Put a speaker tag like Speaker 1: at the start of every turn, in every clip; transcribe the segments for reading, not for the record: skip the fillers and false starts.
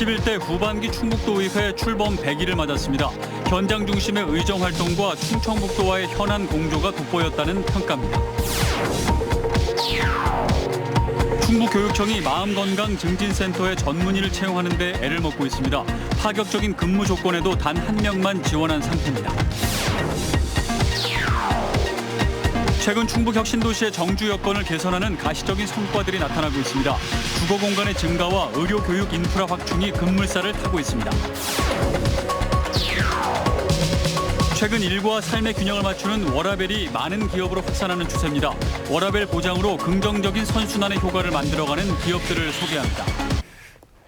Speaker 1: 11대 후반기 충북도의회 출범 100일을 맞았습니다. 현장 중심의 의정활동과 충청북도와의 현안 공조가 돋보였다는 평가입니다. 충북교육청이 마음건강증진센터의 전문의를 채용하는 데 애를 먹고 있습니다. 파격적인 근무 조건에도 단 한 명만 지원한 상태입니다. 최근 충북 혁신도시의 정주 여건을 개선하는 가시적인 성과들이 나타나고 있습니다. 주거 공간의 증가와 의료 교육 인프라 확충이 급물살을 타고 있습니다. 최근 일과 삶의 균형을 맞추는 워라밸이 많은 기업으로 확산하는 추세입니다. 워라밸 보장으로 긍정적인 선순환의 효과를 만들어가는 기업들을 소개합니다.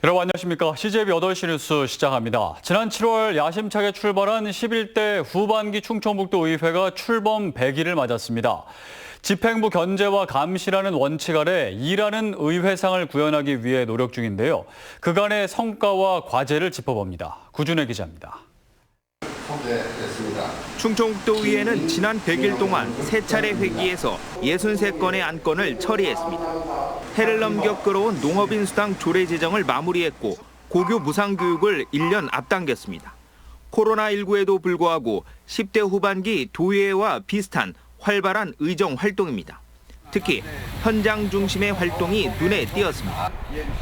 Speaker 1: 여러분 안녕하십니까. CJB 8시 뉴스 시작합니다. 지난 7월 야심차게 출발한 11대 후반기 충청북도 의회가 출범 100일을 맞았습니다. 집행부 견제와 감시라는 원칙 아래 일하는 의회상을 구현하기 위해 노력 중인데요. 그간의 성과와 과제를 짚어봅니다. 구준혜 기자입니다.
Speaker 2: 충청북도의회는 지난 100일 동안 3차례 회기에서 63건의 안건을 처리했습니다. 해를 넘겨 끌어온 농업인 수당 조례 제정을 마무리했고 고교 무상교육을 1년 앞당겼습니다. 코로나19에도 불구하고 10대 후반기 도의회와 비슷한 활발한 의정 활동입니다. 특히 현장 중심의 활동이 눈에 띄었습니다.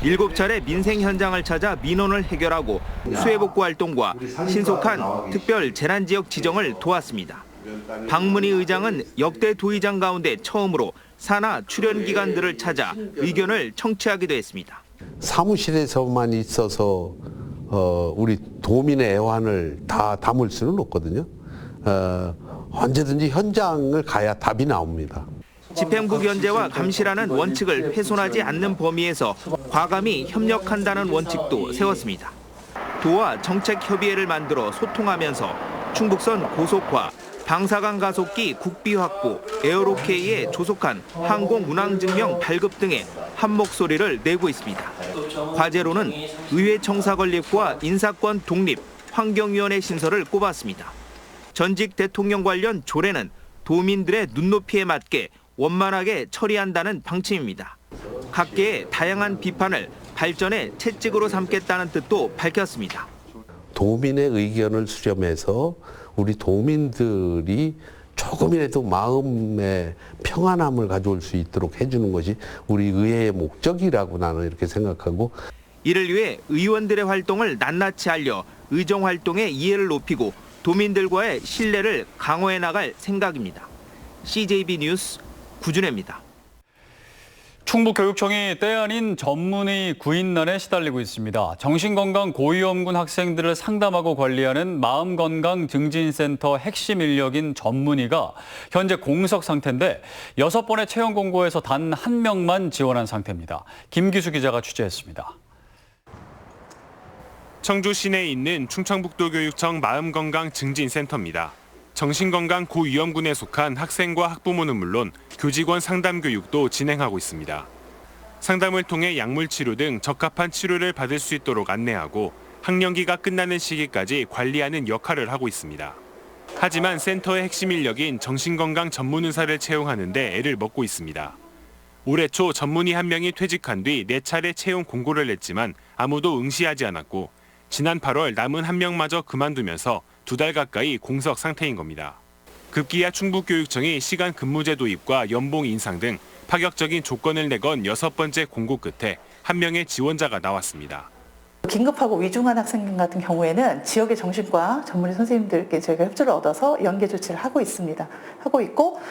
Speaker 2: 7차례 민생 현장을 찾아 민원을 해결하고 수해복구 활동과 신속한 특별 재난지역 지정을 도왔습니다. 박문희 의장은 역대 도의장 가운데 처음으로 산하 출연 기관들을 찾아 의견을 청취하기도 했습니다.
Speaker 3: 사무실에서만 있어서 우리 도민의 애환을 다 담을 수는 없거든요. 언제든지 현장을 가야 답이 나옵니다.
Speaker 2: 집행부 견제와 감시라는 원칙을 훼손하지 않는 범위에서 과감히 협력한다는 원칙도 세웠습니다. 도와 정책협의회를 만들어 소통하면서 충북선 고속화, 방사강 가속기 국비 확보, 에어로케이에 조속한 항공 운항 증명 발급 등의 한 목소리를 내고 있습니다. 과제로는 의회 청사 건립과 인사권 독립, 환경위원회 신설을 꼽았습니다. 전직 대통령 관련 조례는 도민들의 눈높이에 맞게 원만하게 처리한다는 방침입니다. 각계의 다양한 비판을 발전의 채찍으로 삼겠다는 뜻도 밝혔습니다.
Speaker 3: 도민의 의견을 수렴해서 우리 도민들이 조금이라도 마음의 평안함을 가져올 수 있도록 해주는 것이 우리 의회의 목적이라고 나는 이렇게 생각하고,
Speaker 2: 이를 위해 의원들의 활동을 낱낱이 알려 의정 활동의 이해를 높이고 도민들과의 신뢰를 강화해 나갈 생각입니다. CJB 뉴스 구준혜입니다.
Speaker 1: 충북교육청이 때 아닌 전문의 구인난에 시달리고 있습니다. 정신건강 고위험군 학생들을 상담하고 관리하는 마음건강증진센터 핵심 인력인 전문의가 현재 공석 상태인데 6번의 채용 공고에서 단 한 명만 지원한 상태입니다. 김기수 기자가 취재했습니다.
Speaker 4: 청주 시내에 있는 충청북도교육청 마음건강증진센터입니다. 정신건강 고위험군에 속한 학생과 학부모는 물론 교직원 상담 교육도 진행하고 있습니다. 상담을 통해 약물 치료 등 적합한 치료를 받을 수 있도록 안내하고 학령기가 끝나는 시기까지 관리하는 역할을 하고 있습니다. 하지만 센터의 핵심 인력인 정신건강 전문의사를 채용하는 데 애를 먹고 있습니다. 올해 초 전문의 한 명이 퇴직한 뒤 4차례 채용 공고를 냈지만 아무도 응시하지 않았고 지난 8월 남은 한 명마저 그만두면서 2달 가까이 공석 상태인 겁니다. 급기야 충북교육청이 시간 근무제 도입과 연봉 인상 등 파격적인 조건을 내건 6번째 공고 끝에 한 명의 지원자가 나왔습니다.
Speaker 5: 긴급하고 위중한 학생 같은 경우에는 지역의 정신과 전문의 선생님들께 저희가 협조를 얻어서 연계 조치를 하고 있습니다. 하고 있고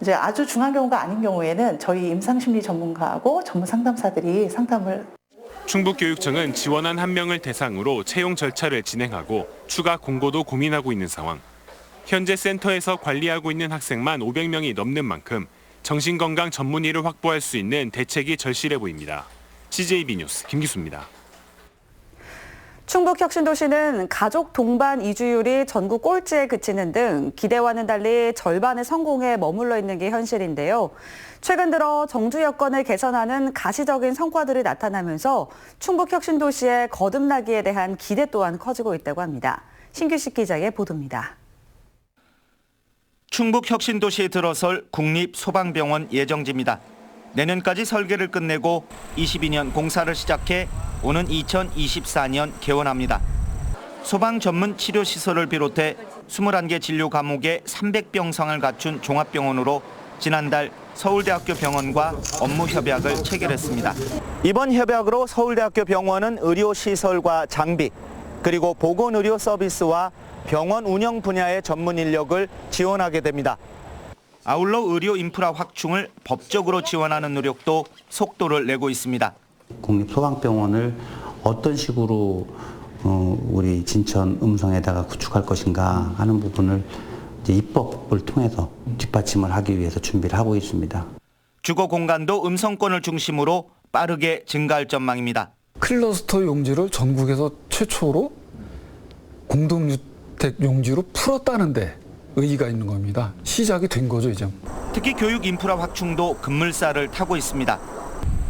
Speaker 5: 이제 아주 중한 경우가 아닌 경우에는 저희 임상심리 전문가하고 전문 상담사들이 상담을.
Speaker 4: 충북교육청은 지원한 한 명을 대상으로 채용 절차를 진행하고 추가 공고도 고민하고 있는 상황. 현재 센터에서 관리하고 있는 학생만 500명이 넘는 만큼 정신건강 전문의를 확보할 수 있는 대책이 절실해 보입니다. CJB 뉴스 김기수입니다.
Speaker 6: 충북혁신도시는 가족 동반 이주율이 전국 꼴찌에 그치는 등 기대와는 달리 절반의 성공에 머물러 있는 게 현실인데요. 최근 들어 정주 여건을 개선하는 가시적인 성과들이 나타나면서 충북혁신도시의 거듭나기에 대한 기대 또한 커지고 있다고 합니다. 신규식 기자의 보도입니다.
Speaker 7: 충북혁신도시에 들어설 국립소방병원 예정지입니다.
Speaker 2: 내년까지 설계를 끝내고 22년 공사를 시작해 오는 2024년 개원합니다. 소방 전문 치료시설을 비롯해 21개 진료 과목에 300병상을 갖춘 종합병원으로 지난달 서울대학교 병원과 업무 협약을 체결했습니다. 이번 협약으로 서울대학교 병원은 의료시설과 장비, 그리고 보건의료 서비스와 병원 운영 분야의 전문 인력을 지원하게 됩니다. 아울러 의료 인프라 확충을 법적으로 지원하는 노력도 속도를 내고 있습니다.
Speaker 7: 국립소방병원을 어떤 식으로 우리 진천 음성에다가 구축할 것인가 하는 부분을 이제 입법을 통해서 뒷받침을 하기 위해서 준비를 하고 있습니다.
Speaker 2: 주거 공간도 음성권을 중심으로 빠르게 증가할 전망입니다.
Speaker 8: 클러스터 용지를 전국에서 최초로 공동주택 용지로 풀었다는데 의의가 있는 겁니다. 시작이 된 거죠, 이제.
Speaker 2: 특히 교육 인프라 확충도 급물살을 타고 있습니다.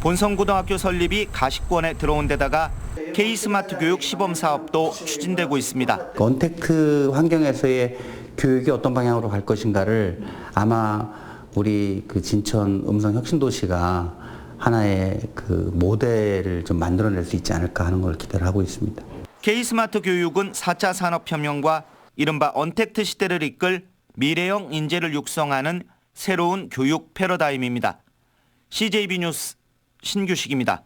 Speaker 2: 본성고등학교 설립이 가시권에 들어온 데다가 K스마트 교육 시범 사업도 추진되고 있습니다.
Speaker 7: 언택트 환경에서의 교육이 어떤 방향으로 갈 것인가를 아마 우리 그 진천 음성 혁신도시가 하나의 그 모델을 좀 만들어낼 수 있지 않을까 하는 걸 기대를 하고 있습니다.
Speaker 2: K스마트 교육은 4차 산업혁명과 이른바 언택트 시대를 이끌 미래형 인재를 육성하는 새로운 교육 패러다임입니다. CJB 뉴스 신규식입니다.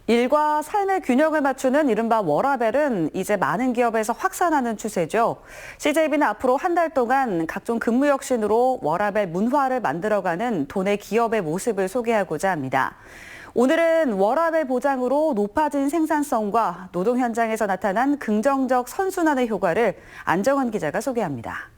Speaker 6: 일과 삶의 균형을 맞추는 이른바 워라밸은 이제 많은 기업에서 확산하는 추세죠. CJB는 앞으로 한 달 동안 각종 근무 혁신으로 워라밸 문화를 만들어가는 도내 기업의 모습을 소개하고자 합니다. 오늘은 워라밸 보장으로 높아진 생산성과 노동 현장에서 나타난 긍정적 선순환의 효과를 안정은 기자가 소개합니다.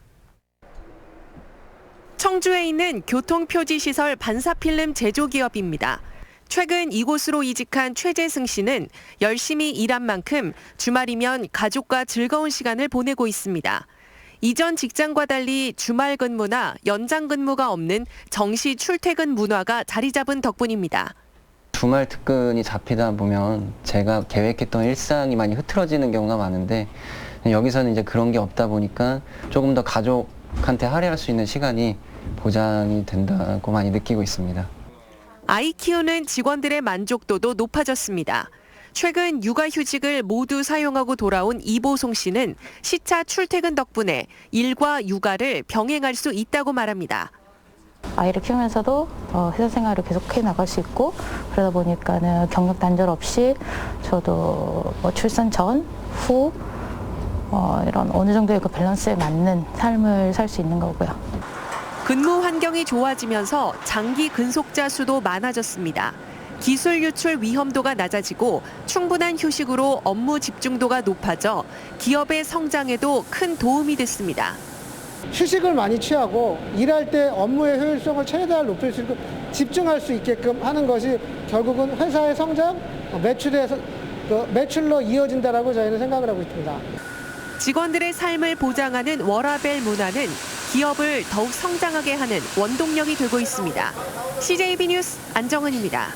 Speaker 9: 청주에 있는 교통표지시설 반사필름 제조기업입니다. 최근 이곳으로 이직한 최재승 씨는 열심히 일한 만큼 주말이면 가족과 즐거운 시간을 보내고 있습니다. 이전 직장과 달리 주말 근무나 연장 근무가 없는 정시 출퇴근 문화가 자리 잡은 덕분입니다.
Speaker 10: 주말 특근이 잡히다 보면 제가 계획했던 일상이 많이 흐트러지는 경우가 많은데 여기서는 이제 그런 게 없다 보니까 조금 더 가족한테 할애할 수 있는 시간이 보장이 된다고 많이 느끼고 있습니다.
Speaker 9: 아이 키우는 직원들의 만족도도 높아졌습니다. 최근 육아휴직을 모두 사용하고 돌아온 이보송 씨는 시차 출퇴근 덕분에 일과 육아를 병행할 수 있다고 말합니다.
Speaker 11: 아이를 키우면서도 회사 생활을 계속해 나갈 수 있고 그러다 보니까는 경력 단절 없이 저도 출산 전, 후 이런 어느 정도의 그 밸런스에 맞는 삶을 살 수 있는 거고요.
Speaker 9: 근무 환경이 좋아지면서 장기 근속자 수도 많아졌습니다. 기술 유출 위험도가 낮아지고 충분한 휴식으로 업무 집중도가 높아져 기업의 성장에도 큰 도움이 됐습니다.
Speaker 12: 휴식을 많이 취하고 일할 때 업무의 효율성을 최대한 높일 수 있고 집중할 수 있게끔 하는 것이 결국은 회사의 성장, 매출로 이어진다라고 저희는 생각을 하고 있습니다.
Speaker 9: 직원들의 삶을 보장하는 워라밸 문화는 기업을 더욱 성장하게 하는 원동력이 되고 있습니다. CJB 뉴스 안정은입니다.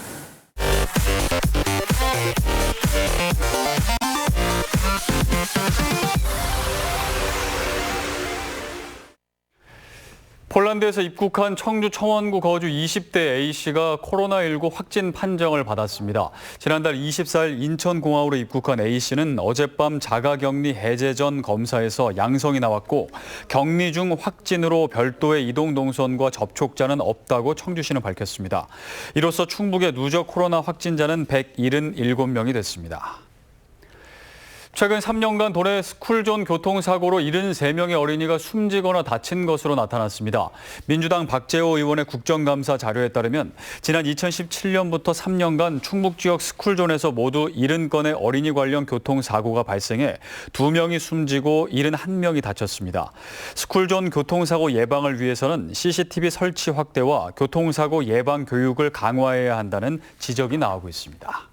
Speaker 1: 폴란드에서 입국한 청주 청원구 거주 20대 A씨가 코로나19 확진 판정을 받았습니다. 지난달 24일 인천공항으로 입국한 A씨는 어젯밤 자가격리 해제 전 검사에서 양성이 나왔고 격리 중 확진으로 별도의 이동 동선과 접촉자는 없다고 청주시는 밝혔습니다. 이로써 충북의 누적 코로나 확진자는 177명이 됐습니다. 최근 3년간 도내 스쿨존 교통사고로 73명의 어린이가 숨지거나 다친 것으로 나타났습니다. 민주당 박재호 의원의 국정감사 자료에 따르면 지난 2017년부터 3년간 충북 지역 스쿨존에서 모두 70건의 어린이 관련 교통사고가 발생해 2명이 숨지고 71명이 다쳤습니다. 스쿨존 교통사고 예방을 위해서는 CCTV 설치 확대와 교통사고 예방 교육을 강화해야 한다는 지적이 나오고 있습니다.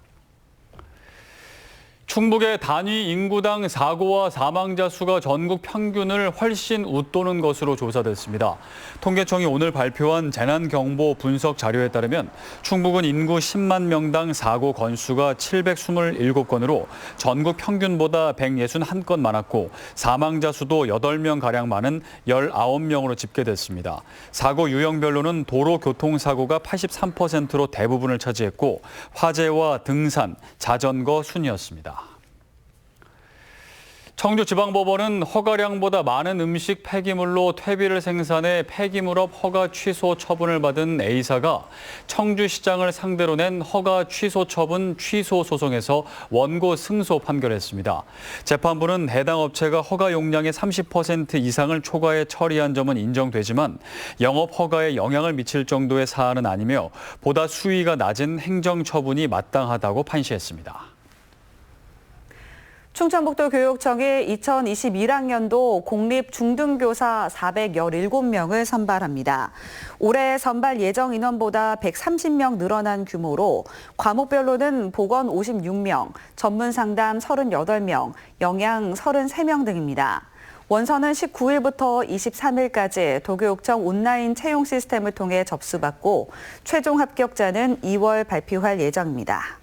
Speaker 1: 충북의 단위 인구당 사고와 사망자 수가 전국 평균을 훨씬 웃도는 것으로 조사됐습니다. 통계청이 오늘 발표한 재난경보 분석 자료에 따르면 충북은 인구 10만 명당 사고 건수가 727건으로 전국 평균보다 161건 많았고 사망자 수도 8명가량 많은 19명으로 집계됐습니다. 사고 유형별로는 도로교통사고가 83%로 대부분을 차지했고 화재와 등산, 자전거 순이었습니다. 청주지방법원은 허가량보다 많은 음식 폐기물로 퇴비를 생산해 폐기물업 허가 취소 처분을 받은 A사가 청주시장을 상대로 낸 허가 취소 처분 취소 소송에서 원고 승소 판결했습니다. 재판부는 해당 업체가 허가 용량의 30% 이상을 초과해 처리한 점은 인정되지만 영업 허가에 영향을 미칠 정도의 사안은 아니며 보다 수위가 낮은 행정처분이 마땅하다고 판시했습니다.
Speaker 6: 충청북도 교육청이 2021학년도 공립중등교사 417명을 선발합니다. 올해 선발 예정 인원보다 130명 늘어난 규모로 과목별로는 보건 56명, 전문상담 38명, 영양 33명 등입니다. 원서는 19일부터 23일까지 도교육청 온라인 채용 시스템을 통해 접수받고 최종 합격자는 2월 발표할 예정입니다.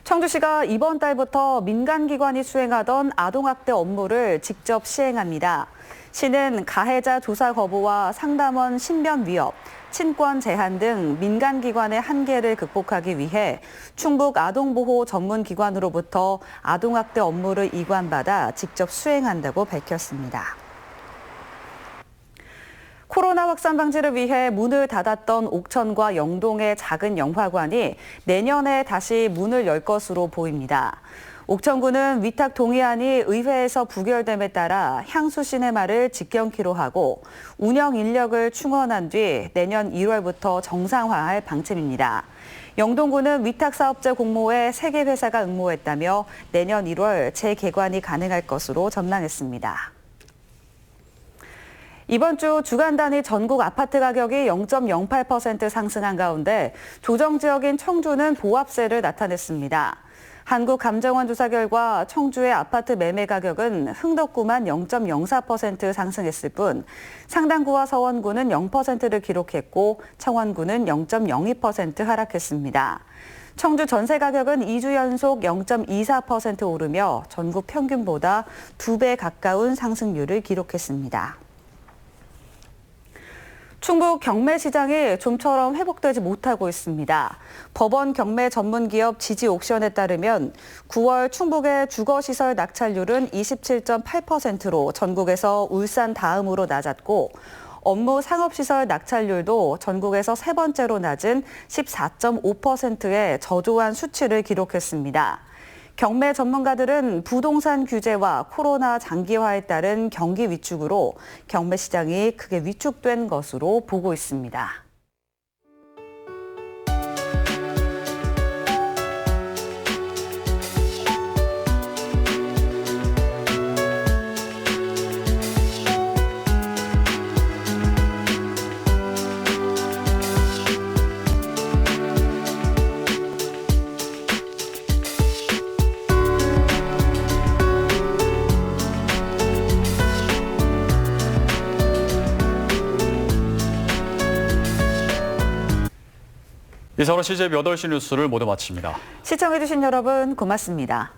Speaker 6: 청주시가 이번 달부터 민간기관이 수행하던 아동학대 업무를 직접 시행합니다. 시는 가해자 조사 거부와 상담원 신변 위협, 친권 제한 등 민간기관의 한계를 극복하기 위해 충북 아동보호 전문기관으로부터 아동학대 업무를 이관받아 직접 수행한다고 밝혔습니다. 코로나 확산 방지를 위해 문을 닫았던 옥천과 영동의 작은 영화관이 내년에 다시 문을 열 것으로 보입니다. 옥천구는 위탁 동의안이 의회에서 부결됨에 따라 향수 시네마를 직경키로 하고 운영 인력을 충원한 뒤 내년 1월부터 정상화할 방침입니다. 영동구는 위탁사업자 공모에 3개 회사가 응모했다며 내년 1월 재개관이 가능할 것으로 전망했습니다. 이번 주 주간 단위 전국 아파트 가격이 0.08% 상승한 가운데 조정 지역인 청주는 보합세를 나타냈습니다. 한국감정원 조사 결과 청주의 아파트 매매 가격은 흥덕구만 0.04% 상승했을 뿐 상당구와 서원구는 0%를 기록했고 청원구는 0.02% 하락했습니다. 청주 전세 가격은 2주 연속 0.24% 오르며 전국 평균보다 2배 가까운 상승률을 기록했습니다. 충북 경매 시장이 좀처럼 회복되지 못하고 있습니다. 법원 경매 전문기업 지지옥션에 따르면 9월 충북의 주거시설 낙찰률은 27.8%로 전국에서 울산 다음으로 낮았고 업무 상업시설 낙찰률도 전국에서 세 번째로 낮은 14.5%의 저조한 수치를 기록했습니다. 경매 전문가들은 부동산 규제와 코로나 장기화에 따른 경기 위축으로 경매 시장이 크게 위축된 것으로 보고 있습니다.
Speaker 1: 이상으로 CJ 8시 뉴스를 모두 마칩니다.
Speaker 6: 시청해주신 여러분 고맙습니다.